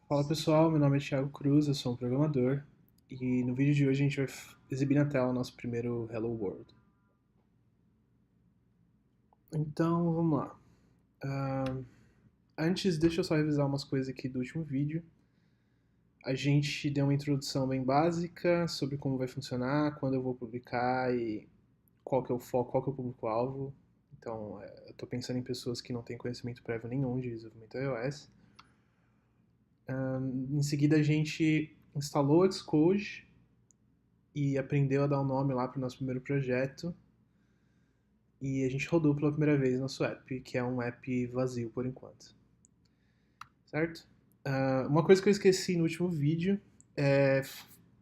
Fala pessoal, meu nome é Thiago Cruz, eu sou um programador e no vídeo de hoje a gente vai exibir na tela o nosso primeiro Hello World. Então vamos lá. Antes, deixa eu só revisar umas coisas aqui do último vídeo. A gente deu uma introdução bem básica sobre como vai funcionar, quando eu vou publicar e qual que é o foco, qual que é o público-alvo. Então, eu estou pensando em pessoas que não têm conhecimento prévio nenhum de desenvolvimento iOS. Em seguida, a gente instalou o Xcode e aprendeu a dar um nome lá para o nosso primeiro projeto. E a gente rodou pela primeira vez nosso app, que é um app vazio por enquanto. Certo? Uma coisa que eu esqueci no último vídeo é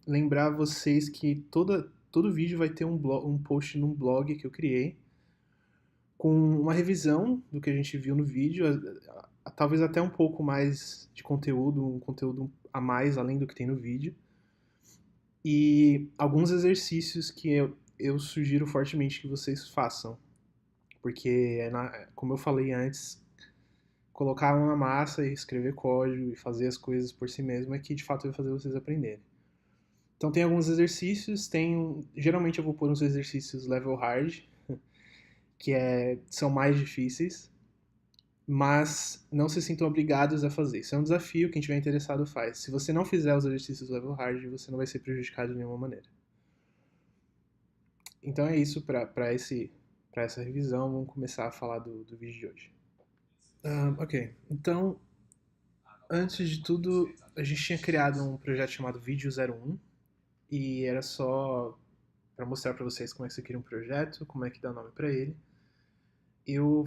lembrar vocês que todo vídeo vai ter um post num blog que eu criei com uma revisão do que a gente viu no vídeo, talvez até um pouco mais de conteúdo, um conteúdo a mais além do que tem no vídeo. E alguns exercícios que eu sugiro fortemente que vocês façam. Porque, como eu falei antes, colocar a mão na massa e escrever código e fazer as coisas por si mesmo é que de fato vai fazer vocês aprenderem. Então tem alguns exercícios, geralmente eu vou pôr uns exercícios level hard, são mais difíceis, mas não se sintam obrigados a fazer. Isso é um desafio, quem tiver interessado faz. Se você não fizer os exercícios level hard, você não vai ser prejudicado de nenhuma maneira. Então é isso para essa revisão. Vamos começar a falar do vídeo de hoje. Ok, então antes de tudo, a gente tinha criado um projeto chamado Vídeo 01 e era só para mostrar para vocês como é que você cria um projeto, como é que dá nome para ele. Eu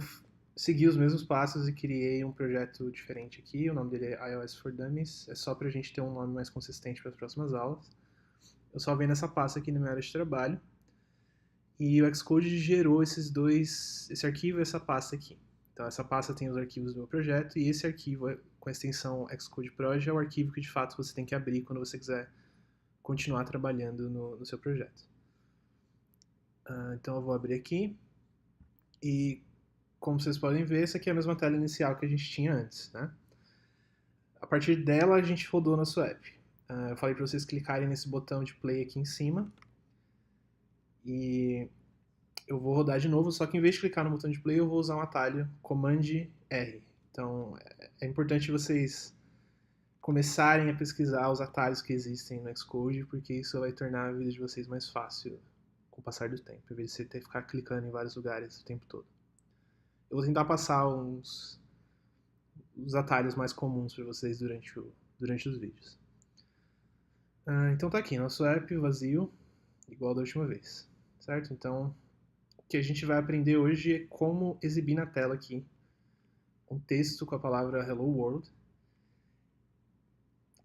segui os mesmos passos e criei um projeto diferente aqui, o nome dele é iOS for Dummies, é só para a gente ter um nome mais consistente para as próximas aulas. Eu só venho nessa pasta aqui na minha área de trabalho e o Xcode gerou esse arquivo e essa pasta aqui. Então essa pasta tem os arquivos do meu projeto e esse arquivo com a extensão Xcode Proj é o arquivo que de fato você tem que abrir quando você quiser continuar trabalhando no seu projeto. Então eu vou abrir aqui e como vocês podem ver, essa aqui é a mesma tela inicial que a gente tinha antes, né? A partir dela a gente rodou nosso app. Eu falei para vocês clicarem nesse botão de play aqui em cima e eu vou rodar de novo, só que em vez de clicar no botão de play, eu vou usar um atalho Command R. Então é importante vocês começarem a pesquisar os atalhos que existem no Xcode, porque isso vai tornar a vida de vocês mais fácil com o passar do tempo, em vez de você ter que ficar clicando em vários lugares o tempo todo. Eu vou tentar passar os atalhos mais comuns para vocês durante os vídeos. Então tá aqui, nosso app vazio, igual da última vez, certo? Então, o que a gente vai aprender hoje é como exibir na tela aqui um texto com a palavra Hello World,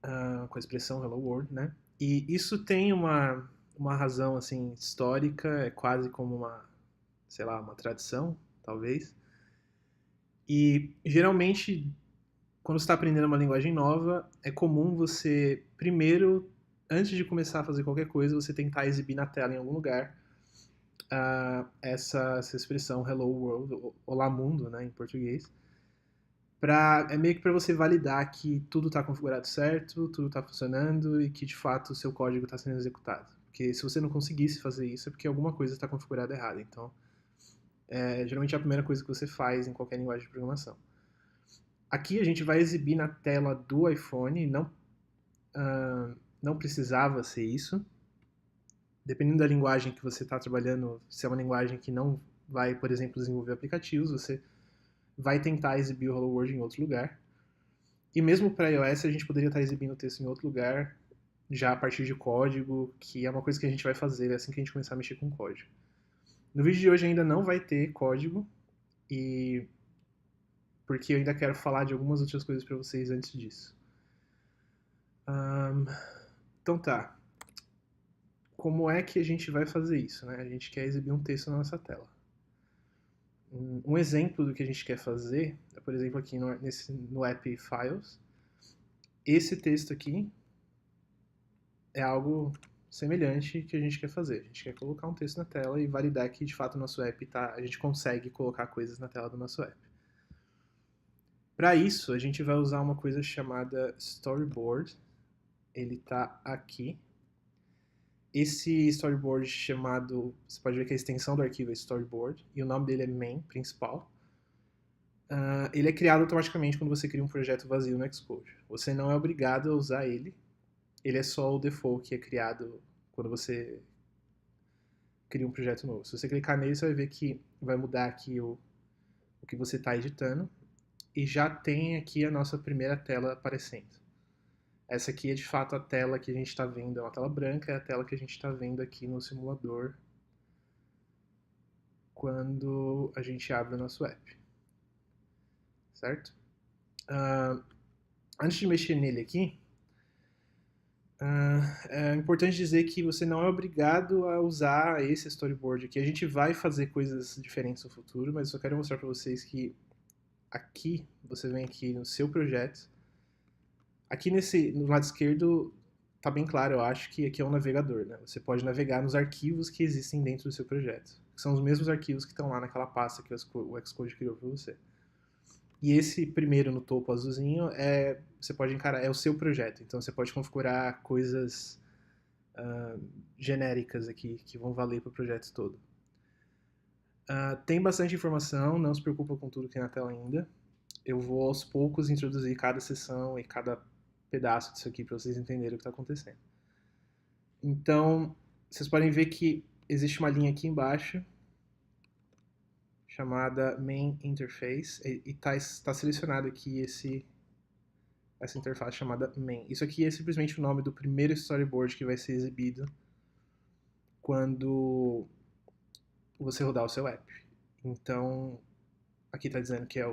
com a expressão Hello World, né? E isso tem uma razão assim histórica, é quase como sei lá, uma tradição, talvez. E geralmente, quando você está aprendendo uma linguagem nova, é comum você primeiro, antes de começar a fazer qualquer coisa, você tentar exibir na tela em algum lugar essa expressão Hello World, Olá Mundo, né, em português. É meio que para você validar que tudo está configurado certo, tudo está funcionando e que de fato o seu código está sendo executado. Porque se você não conseguisse fazer isso é porque alguma coisa está configurada errada. Então, geralmente é a primeira coisa que você faz em qualquer linguagem de programação. Aqui a gente vai exibir na tela do iPhone, não precisava ser isso. Dependendo da linguagem que você está trabalhando, se é uma linguagem que não vai, por exemplo, desenvolver aplicativos, você vai tentar exibir o Hello World em outro lugar. E mesmo para iOS, a gente poderia estar exibindo o texto em outro lugar, já a partir de código, que é uma coisa que a gente vai fazer assim que a gente começar a mexer com código. No vídeo de hoje ainda não vai ter código, e porque eu ainda quero falar de algumas outras coisas para vocês antes disso. Então tá. Como é que a gente vai fazer isso, né? A gente quer exibir um texto na nossa tela. Um exemplo do que a gente quer fazer é, por exemplo, aqui no app Files. Esse texto aqui é algo semelhante que a gente quer fazer. A gente quer colocar um texto na tela e validar que de fato o nosso app a gente consegue colocar coisas na tela do nosso app. Para isso, a gente vai usar uma coisa chamada storyboard. Ele está aqui. Esse storyboard chamado, você pode ver que a extensão do arquivo é storyboard, e o nome dele é main, principal. Ele é criado automaticamente quando você cria um projeto vazio no Xcode. Você não é obrigado a usar ele. Ele é só o default que é criado quando você cria um projeto novo. Se você clicar nele, você vai ver que vai mudar aqui o que você está editando. E já tem aqui a nossa primeira tela aparecendo. Essa aqui é de fato a tela que a gente está vendo, é uma tela branca, é a tela que a gente está vendo aqui no simulador quando a gente abre o nosso app. Certo? Antes de mexer nele aqui, é importante dizer que você não é obrigado a usar esse storyboard aqui. A gente vai fazer coisas diferentes no futuro, mas eu só quero mostrar para vocês que aqui, você vem aqui no seu projeto. Aqui no lado esquerdo tá bem claro, eu acho que aqui é um navegador, né? Você pode navegar nos arquivos que existem dentro do seu projeto. Que são os mesmos arquivos que estão lá naquela pasta que o Xcode criou para você. E esse primeiro no topo azulzinho você pode encarar, é o seu projeto. Então você pode configurar coisas genéricas aqui que vão valer para o projeto todo. Tem bastante informação, não se preocupa com tudo que tem na tela ainda. Eu vou aos poucos introduzir cada seção e cada pedaço disso aqui para vocês entenderem o que está acontecendo. Então, vocês podem ver que existe uma linha aqui embaixo chamada Main Interface e está selecionado aqui essa interface chamada Main. Isso aqui é simplesmente o nome do primeiro storyboard que vai ser exibido quando você rodar o seu app. Então, aqui está dizendo que é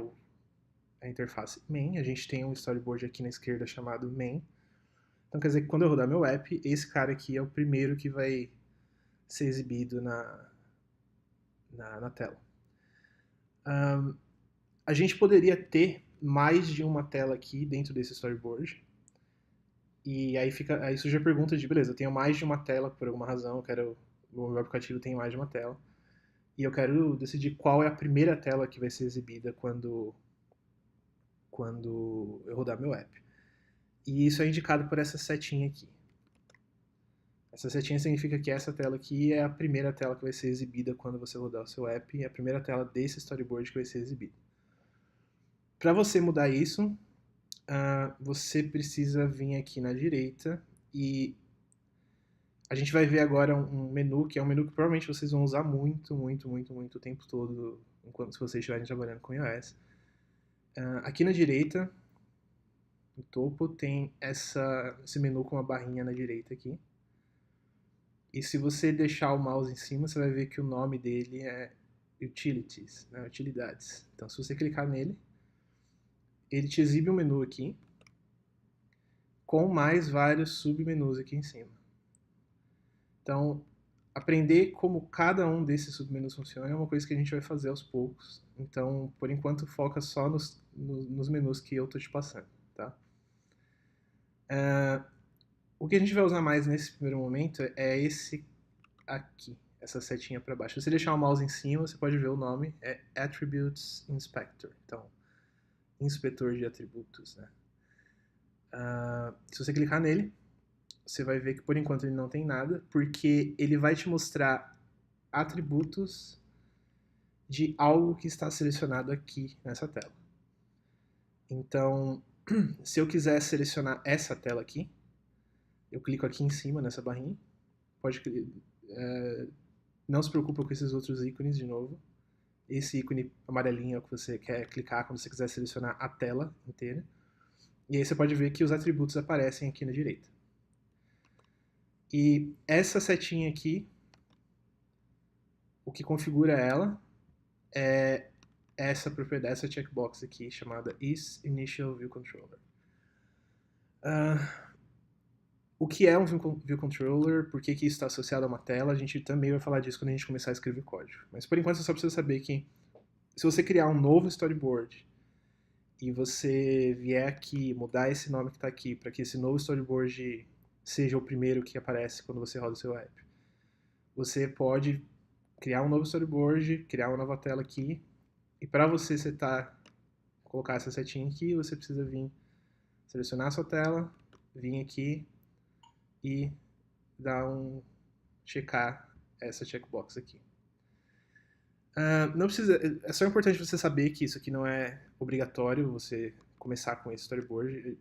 a interface main. A gente tem um storyboard aqui na esquerda chamado main. Então quer dizer que quando eu rodar meu app, esse cara aqui é o primeiro que vai ser exibido na tela. A gente poderia ter mais de uma tela aqui dentro desse storyboard. E aí surge a pergunta de, beleza, eu tenho mais de uma tela por alguma razão, o meu aplicativo tem mais de uma tela. E eu quero decidir qual é a primeira tela que vai ser exibida quando eu rodar meu app. E isso é indicado por essa setinha aqui. Essa setinha significa que essa tela aqui é a primeira tela que vai ser exibida quando você rodar o seu app, e é a primeira tela desse storyboard que vai ser exibida. Para você mudar isso, você precisa vir aqui na direita e a gente vai ver agora um menu, que é um menu que provavelmente vocês vão usar muito o tempo todo, se vocês estiverem trabalhando com iOS. Aqui na direita, no topo, tem esse menu com uma barrinha na direita aqui. E se você deixar o mouse em cima, você vai ver que o nome dele é Utilities, né? Utilidades. Então, se você clicar nele, ele te exibe um menu aqui, com mais vários submenus aqui em cima. Então, aprender como cada um desses submenus funciona é uma coisa que a gente vai fazer aos poucos. Então, por enquanto, foca só nos menus que eu estou te passando, tá? O que a gente vai usar mais nesse primeiro momento é esse aqui, essa setinha para baixo. Se você deixar o mouse em cima, você pode ver o nome, é Attributes Inspector. Então, inspetor de atributos, né? Se você clicar nele, você vai ver que por enquanto ele não tem nada, porque ele vai te mostrar atributos de algo que está selecionado aqui nessa tela. Então, se eu quiser selecionar essa tela aqui, eu clico aqui em cima nessa barrinha. Não se preocupa com esses outros ícones de novo. Esse ícone amarelinho é o que você quer clicar quando você quiser selecionar a tela inteira. E aí você pode ver que os atributos aparecem aqui na direita. E essa setinha aqui, o que configura ela é essa propriedade, essa checkbox aqui, chamada isInitialViewController. O que é um ViewController, por que isso está associado a uma tela, a gente também vai falar disso quando a gente começar a escrever código. Mas por enquanto você só precisa saber que se você criar um novo storyboard e você vier aqui mudar esse nome que está aqui para que esse novo storyboard seja o primeiro que aparece quando você roda o seu app, você pode criar um novo storyboard, criar uma nova tela aqui, e para você setar colocar essa setinha aqui, você precisa vir selecionar a sua tela, vir aqui e checar essa checkbox aqui. Não precisa, é só importante você saber que isso aqui não é obrigatório você começar com esse storyboard.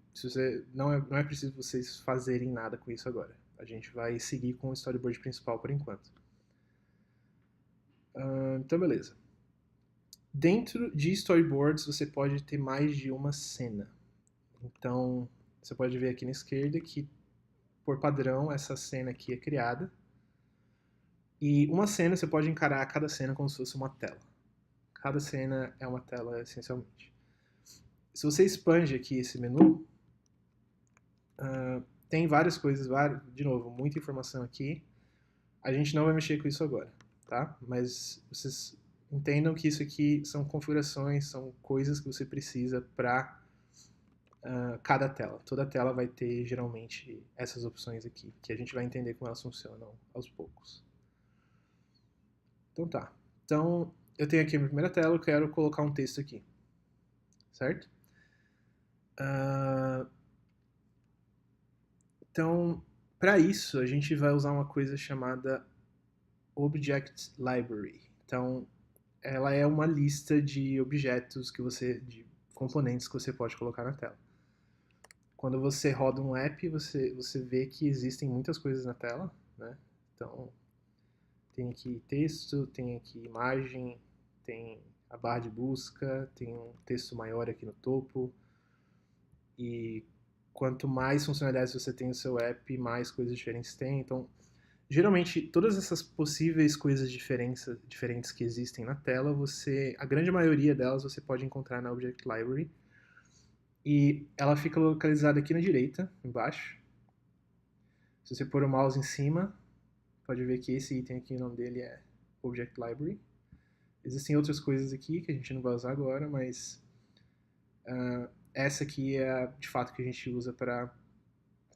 Não é preciso vocês fazerem nada com isso agora. A gente vai seguir com o storyboard principal por enquanto. Então, beleza. Dentro de storyboards, você pode ter mais de uma cena. Então, você pode ver aqui na esquerda que, por padrão, essa cena aqui é criada. E uma cena, você pode encarar cada cena como se fosse uma tela. Cada cena é uma tela, essencialmente. Se você expande aqui esse menu, tem várias coisas, de novo, muita informação aqui. A gente não vai mexer com isso agora, tá? Mas vocês entendam que isso aqui são configurações, são coisas que você precisa para cada tela. Toda tela vai ter, geralmente, essas opções aqui, que a gente vai entender como elas funcionam aos poucos. Então tá. Então, eu tenho aqui a minha primeira tela, eu quero colocar um texto aqui, certo? Então, para isso, a gente vai usar uma coisa chamada Object Library. Então, ela é uma lista de objetos de componentes que você pode colocar na tela. Quando você roda um app, você vê que existem muitas coisas na tela, né? Então, tem aqui texto, tem aqui imagem, tem a barra de busca, tem um texto maior aqui no topo. E quanto mais funcionalidades você tem no seu app, mais coisas diferentes tem. Então, geralmente, todas essas possíveis coisas diferentes que existem na tela, a grande maioria delas você pode encontrar na Object Library. E ela fica localizada aqui na direita, embaixo. Se você pôr o mouse em cima, pode ver que esse item aqui, o nome dele é Object Library. Existem outras coisas aqui que a gente não vai usar agora, mas essa aqui é de fato que a gente usa para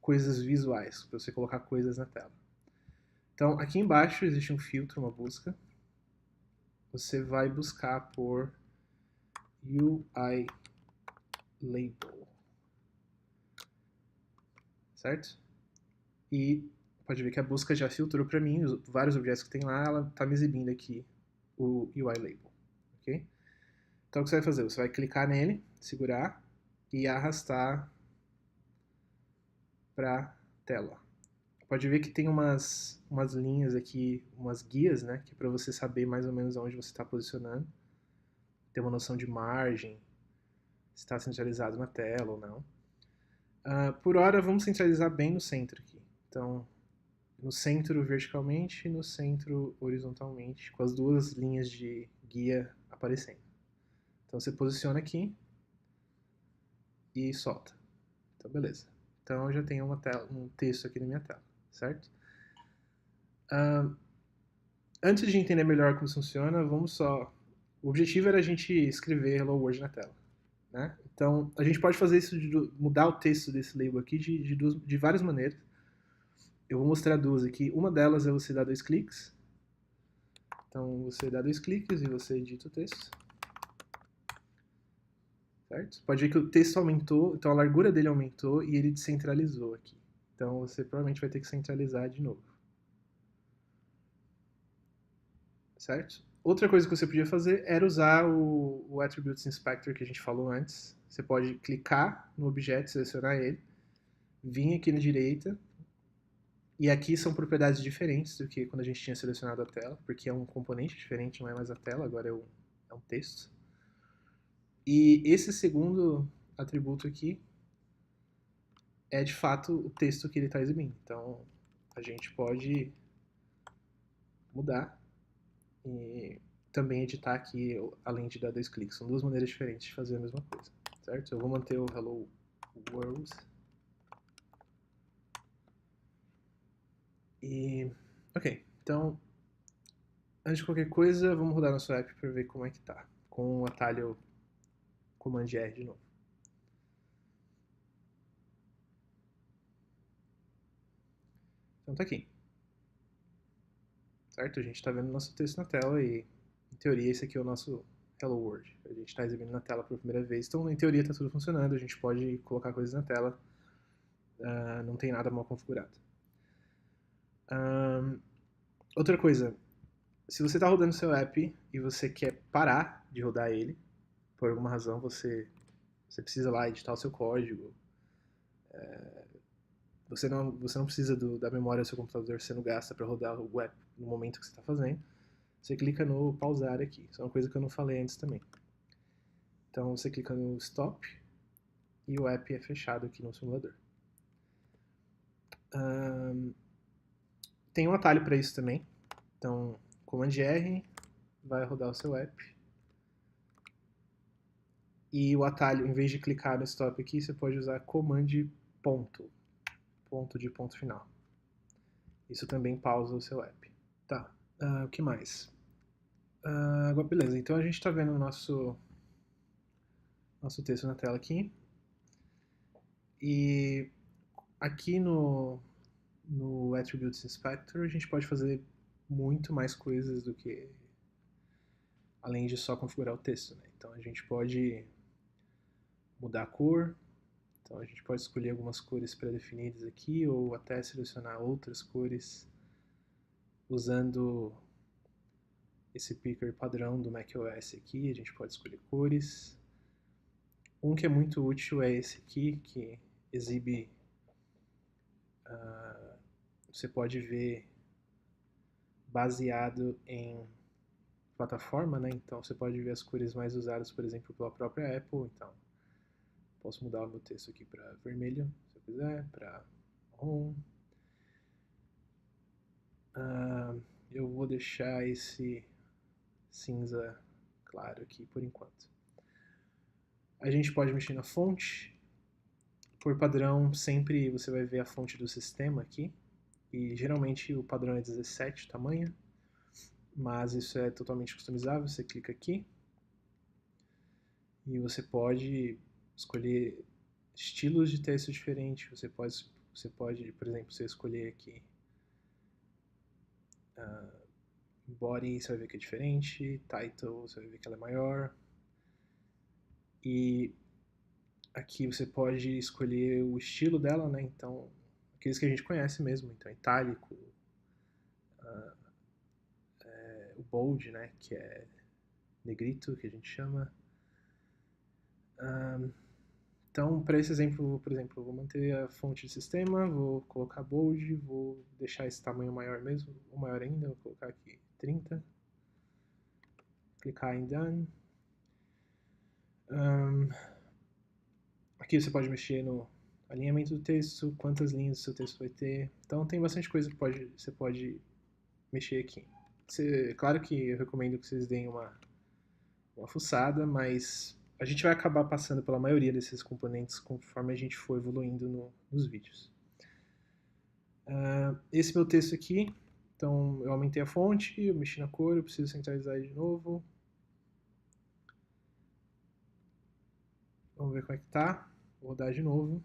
coisas visuais, para você colocar coisas na tela. Então, aqui embaixo existe um filtro, uma busca. Você vai buscar por UI Label, certo? E pode ver que a busca já filtrou para mim vários objetos que tem lá, ela está me exibindo aqui o UI Label, ok? Então, o que você vai fazer? Você vai clicar nele, segurar e arrastar para a tela. Pode ver que tem umas linhas aqui, umas guias, né? Que é para você saber mais ou menos onde você está posicionando. Ter uma noção de margem, se está centralizado na tela ou não. Por hora, vamos centralizar bem no centro aqui. Então, no centro verticalmente e no centro horizontalmente, com as duas linhas de guia aparecendo. Então, você posiciona aqui e solta. Então, beleza. Então, eu já tenho um texto aqui na minha tela, certo? Antes de entender melhor como isso funciona, o objetivo era a gente escrever Hello World na tela, né? Então, a gente pode fazer isso, mudar o texto desse label aqui de várias maneiras. Eu vou mostrar duas aqui. Uma delas é você dar 2 cliques. Então, você dá 2 cliques e você edita o texto. Certo? Pode ver que o texto aumentou, então a largura dele aumentou e ele descentralizou aqui. Então, você provavelmente vai ter que centralizar de novo. Certo? Outra coisa que você podia fazer era usar o Attributes Inspector que a gente falou antes. Você pode clicar no objeto, selecionar ele, vir aqui na direita, e aqui são propriedades diferentes do que quando a gente tinha selecionado a tela, porque é um componente diferente, não é mais a tela, agora é um texto. E esse segundo atributo aqui é de fato o texto que ele está exibindo. Então a gente pode mudar e também editar aqui, além de dar 2 cliques. São duas maneiras diferentes de fazer a mesma coisa, certo? Eu vou manter o Hello World. Ok, então, antes de qualquer coisa, vamos rodar nosso app para ver como é que tá, com o atalho Command R de novo. Então tá aqui. Certo? A gente está vendo nosso texto na tela e, em teoria, esse aqui é o nosso Hello World. A gente está exibindo na tela pela primeira vez, então em teoria está tudo funcionando, a gente pode colocar coisas na tela, não tem nada mal configurado. Outra coisa, se você está rodando seu app e você quer parar de rodar ele, por alguma razão você precisa lá editar o seu código, você não precisa da memória do seu computador sendo gasta para rodar o app no momento que você está fazendo, você clica no pausar aqui. Isso é uma coisa que eu não falei antes também. Então você clica no stop e o app é fechado aqui no simulador. Tem um atalho para isso também. Então, Command R vai rodar o seu app. E o atalho, em vez de clicar no stop aqui, você pode usar Command ponto. Ponto de ponto final. Isso também pausa o seu app. Tá, o que mais? Agora, beleza, então a gente está vendo o nosso texto na tela aqui. E aqui no Attributes Inspector a gente pode fazer muito mais coisas do que além de só configurar o texto, né? Então a gente pode mudar a cor, então a gente pode escolher algumas cores pré-definidas aqui ou até selecionar outras cores usando esse picker padrão do macOS aqui. A gente pode escolher cores. Um que é muito útil é esse aqui, que exibe, você pode ver baseado em plataforma, né? Então você pode ver as cores mais usadas, por exemplo, pela própria Apple. Então posso mudar o meu texto aqui para vermelho, se eu quiser, para marrom. Eu vou deixar esse cinza claro aqui por enquanto. A gente pode mexer na fonte. Por padrão, sempre você vai ver a fonte do sistema aqui. E geralmente o padrão é 17 tamanho, mas isso é totalmente customizável. Você clica aqui e você pode escolher estilos de texto diferentes. Você pode, por exemplo, você escolher aqui body, você vai ver que é diferente, title, você vai ver que ela é maior. E aqui você pode escolher o estilo dela, né? Então, aqueles que a gente conhece mesmo, então itálico, o bold, né? Que é negrito, que a gente chama. Então, para esse exemplo, por exemplo, eu vou manter a fonte de sistema, vou colocar bold, vou deixar esse tamanho maior mesmo, ou maior ainda, vou colocar aqui 30. Clicar em Done. Aqui você pode mexer no alinhamento do texto, quantas linhas o seu texto vai ter. Então tem bastante coisa que você pode mexer aqui. Claro que eu recomendo que vocês deem uma fuçada, mas a gente vai acabar passando pela maioria desses componentes conforme a gente for evoluindo nos vídeos. Esse meu texto aqui, então eu aumentei a fonte, eu mexi na cor, eu preciso centralizar ele de novo. Vamos ver como é que tá. Vou rodar de novo.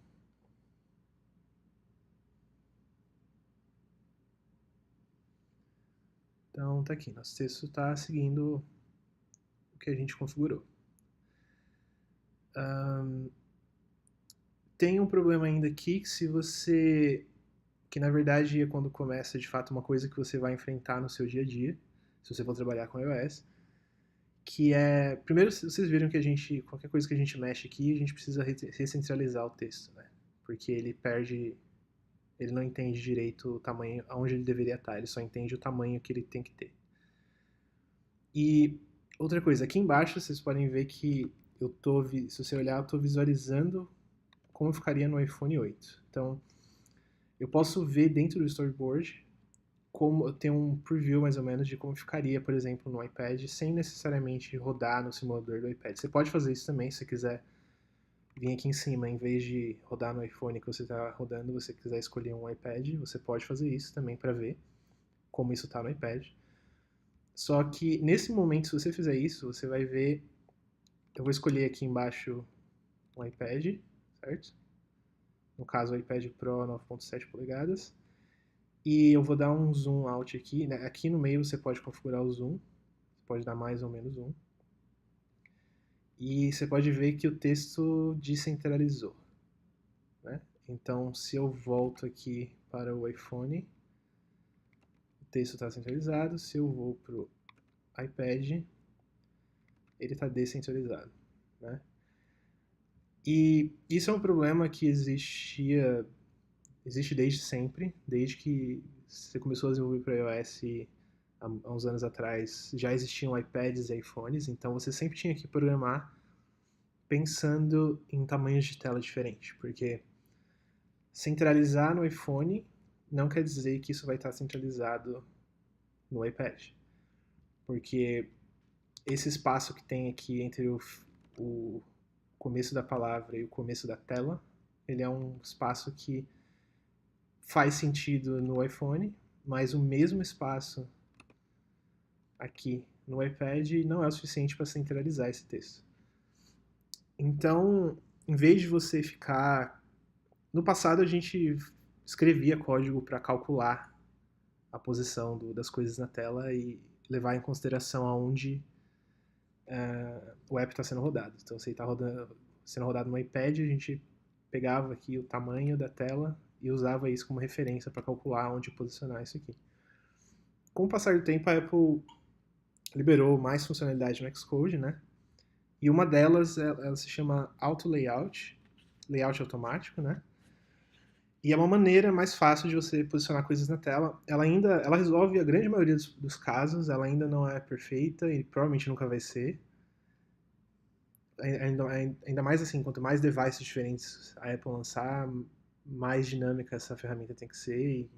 Então tá aqui, nosso texto está seguindo o que a gente configurou. Tem um problema ainda aqui que na verdade é quando começa de fato uma coisa que você vai enfrentar no seu dia a dia, se você for trabalhar com iOS, que é, primeiro vocês viram que qualquer coisa que a gente mexe aqui, a gente precisa recentralizar o texto, né? Porque ele não entende direito o tamanho, aonde ele deveria estar, ele só entende o tamanho que ele tem que ter. E outra coisa, aqui embaixo vocês podem ver que se você olhar, eu estou visualizando como ficaria no iPhone 8. Então, eu posso ver dentro do storyboard como tem um preview mais ou menos de como ficaria, por exemplo, no iPad, sem necessariamente rodar no simulador do iPad. Você pode fazer isso também, se você quiser vir aqui em cima, em vez de rodar no iPhone que você está rodando, você quiser escolher um iPad, você pode fazer isso também para ver como isso está no iPad. Só que nesse momento, se você fizer isso, você vai ver. Eu vou escolher aqui embaixo um iPad, certo? No caso, o iPad Pro 9.7 polegadas. E eu vou dar um zoom out aqui, né? Aqui no meio você pode configurar o zoom. Você pode dar mais ou menos zoom. e você pode ver que o texto descentralizou, né? Então, se eu volto aqui para o iPhone, o texto está centralizado. Se eu vou para o iPad, ele está descentralizado, né? E isso é um problema que existe desde sempre, desde que você começou a desenvolver para iOS há uns anos atrás, já existiam iPads e iPhones, então você sempre tinha que programar pensando em tamanhos de tela diferentes, porque centralizar no iPhone não quer dizer que isso vai estar centralizado no iPad, porque esse espaço que tem aqui entre o começo da palavra e o começo da tela, ele é um espaço que faz sentido no iPhone, mas o mesmo espaço aqui no iPad não é o suficiente para centralizar esse texto. Então, em vez de você ficar... No passado, a gente escrevia código para calcular a posição das coisas na tela e levar em consideração aonde o app está sendo rodado. Então, se ele está sendo rodado no iPad, a gente pegava aqui o tamanho da tela e usava isso como referência para calcular onde posicionar isso aqui. Com o passar do tempo, a Apple liberou mais funcionalidade no Xcode, né? E uma delas, ela se chama Auto Layout, layout automático, né? E é uma maneira mais fácil de você posicionar coisas na tela. Ela resolve a grande maioria dos casos, ela ainda não é perfeita e provavelmente nunca vai ser. Ainda mais assim, quanto mais devices diferentes a Apple lançar, mais dinâmica essa ferramenta tem que ser.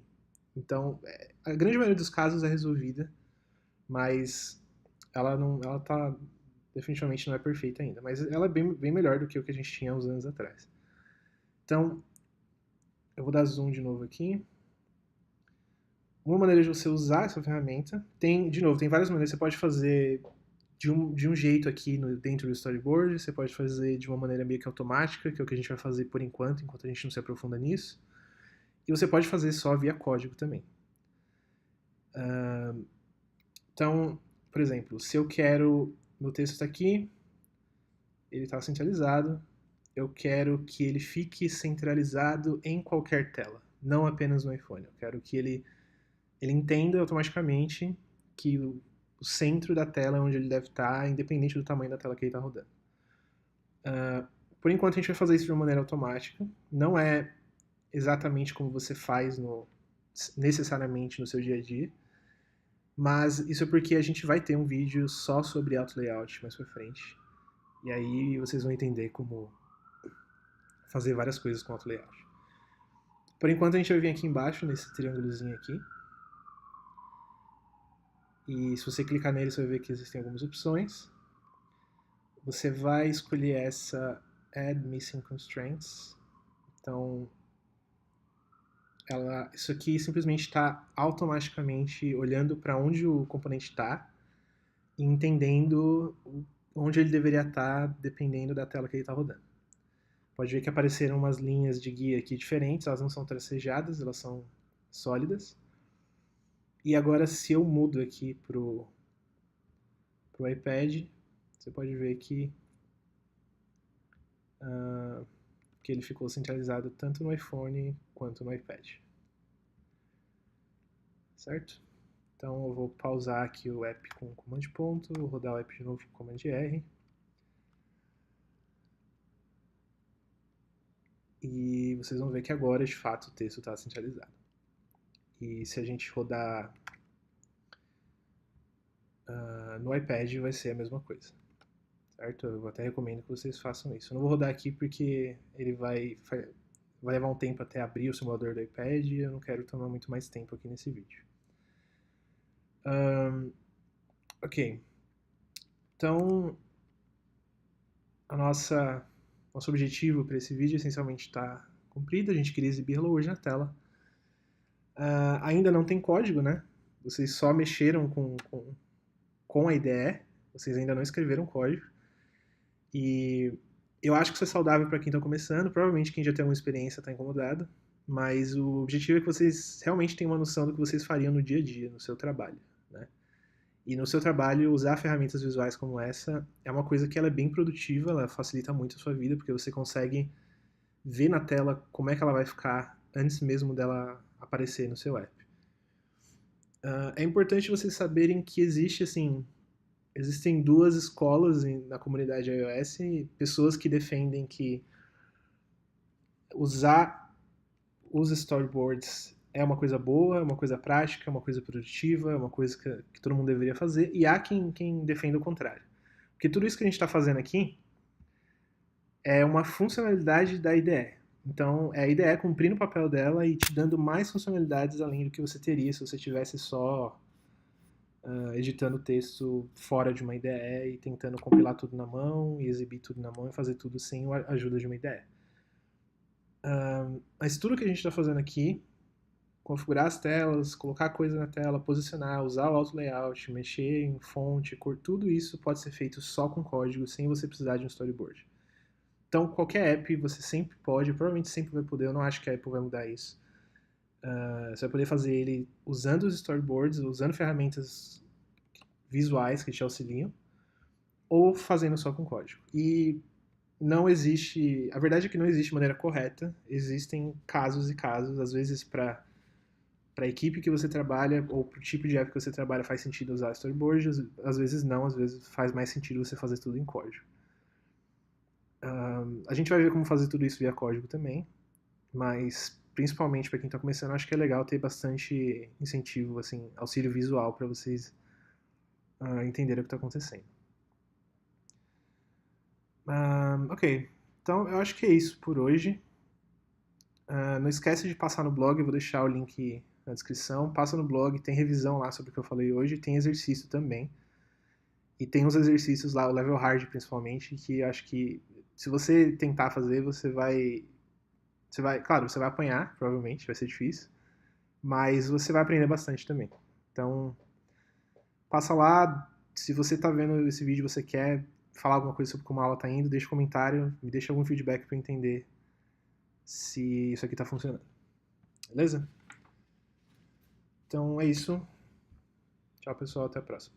Então, a grande maioria dos casos é resolvida, mas ela tá definitivamente não é perfeita ainda, mas ela é bem melhor do que o que a gente tinha uns anos atrás. Então, eu vou dar zoom de novo aqui. Uma maneira de você usar essa ferramenta, de novo, tem várias maneiras. Você pode fazer de um jeito aqui dentro do storyboard, você pode fazer de uma maneira meio que automática, que é o que a gente vai fazer por enquanto a gente não se aprofunda nisso. E você pode fazer só via código também. Então, por exemplo, se eu quero... Meu texto está aqui, ele está centralizado, eu quero que ele fique centralizado em qualquer tela, não apenas no iPhone. Eu quero que ele entenda automaticamente que o centro da tela é onde ele deve estar, independente do tamanho da tela que ele está rodando. Por enquanto a gente vai fazer isso de uma maneira automática. Não é exatamente como você faz necessariamente no seu dia a dia, mas isso é porque a gente vai ter um vídeo só sobre auto layout mais pra frente. E aí vocês vão entender como fazer várias coisas com auto layout. Por enquanto a gente vai vir aqui embaixo, nesse triângulozinho aqui. E se você clicar nele, você vai ver que existem algumas opções. Você vai escolher essa Add Missing Constraints. Então, isso aqui simplesmente está automaticamente olhando para onde o componente está e entendendo onde ele deveria estar, dependendo da tela que ele está rodando. Pode ver que apareceram umas linhas de guia aqui diferentes, elas não são tracejadas, elas são sólidas. E agora, se eu mudo aqui pro iPad, você pode ver que ele ficou centralizado tanto no iPhone quanto no iPad. Certo? Então eu vou pausar aqui o app com comando de ponto, vou rodar o app de novo com comando de R. E vocês vão ver que agora, de fato, o texto está centralizado. E se a gente rodar no iPad, vai ser a mesma coisa. Certo? Eu até recomendo que vocês façam isso. Eu não vou rodar aqui porque ele vai levar um tempo até abrir o simulador do iPad e eu não quero tomar muito mais tempo aqui nesse vídeo. Ok. Então, nosso objetivo para esse vídeo essencialmente está cumprido. A gente queria exibir Hello hoje na tela. Ainda não tem código, né? Vocês só mexeram com a IDE, vocês ainda não escreveram código. E eu acho que isso é saudável para quem está começando. Provavelmente quem já tem alguma experiência está incomodado. Mas o objetivo é que vocês realmente tenham uma noção do que vocês fariam no dia a dia, no seu trabalho, né? E no seu trabalho, usar ferramentas visuais como essa é uma coisa que ela é bem produtiva, ela facilita muito a sua vida, porque você consegue ver na tela como é que ela vai ficar antes mesmo dela aparecer no seu app. É importante vocês saberem que existem duas escolas na comunidade iOS, pessoas que defendem que usar os storyboards é uma coisa boa, é uma coisa prática, é uma coisa produtiva, é uma coisa que todo mundo deveria fazer, e há quem defenda o contrário. Porque tudo isso que a gente está fazendo aqui é uma funcionalidade da IDE. Então, é a IDE cumprindo o papel dela e te dando mais funcionalidades além do que você teria se você tivesse só editando texto fora de uma IDE e tentando compilar tudo na mão e exibir tudo na mão e fazer tudo sem a ajuda de uma IDE. Mas tudo que a gente está fazendo aqui, configurar as telas, colocar coisa na tela, posicionar, usar o auto layout, mexer em fonte, cor, tudo isso pode ser feito só com código, sem você precisar de um storyboard. Então, qualquer app você sempre pode, provavelmente sempre vai poder, eu não acho que a Apple vai mudar isso. Você vai poder fazer ele usando os storyboards, usando ferramentas visuais que te auxiliam, ou fazendo só com código. E não existe, a verdade é que não existe maneira correta, existem casos e casos, às vezes para a equipe que você trabalha ou para o tipo de app que você trabalha faz sentido usar storyboard, às vezes não, às vezes faz mais sentido você fazer tudo em código. A gente vai ver como fazer tudo isso via código também, mas principalmente para quem está começando, acho que é legal ter bastante incentivo, assim, auxílio visual para vocês entenderem o que está acontecendo. Ok, então eu acho que é isso por hoje. Não esquece de passar no blog, eu vou deixar o link na descrição. Passa no blog, tem revisão lá sobre o que eu falei hoje, tem exercício também. E tem uns exercícios lá, o level hard principalmente, que acho que se você tentar fazer, claro, você vai apanhar, provavelmente, vai ser difícil, mas você vai aprender bastante também. Então, passa lá, se você está vendo esse vídeo e você quer falar alguma coisa sobre como a aula está indo, deixa um comentário, me deixa algum feedback para eu entender se isso aqui está funcionando. Beleza? Então é isso. Tchau, pessoal. Até a próxima.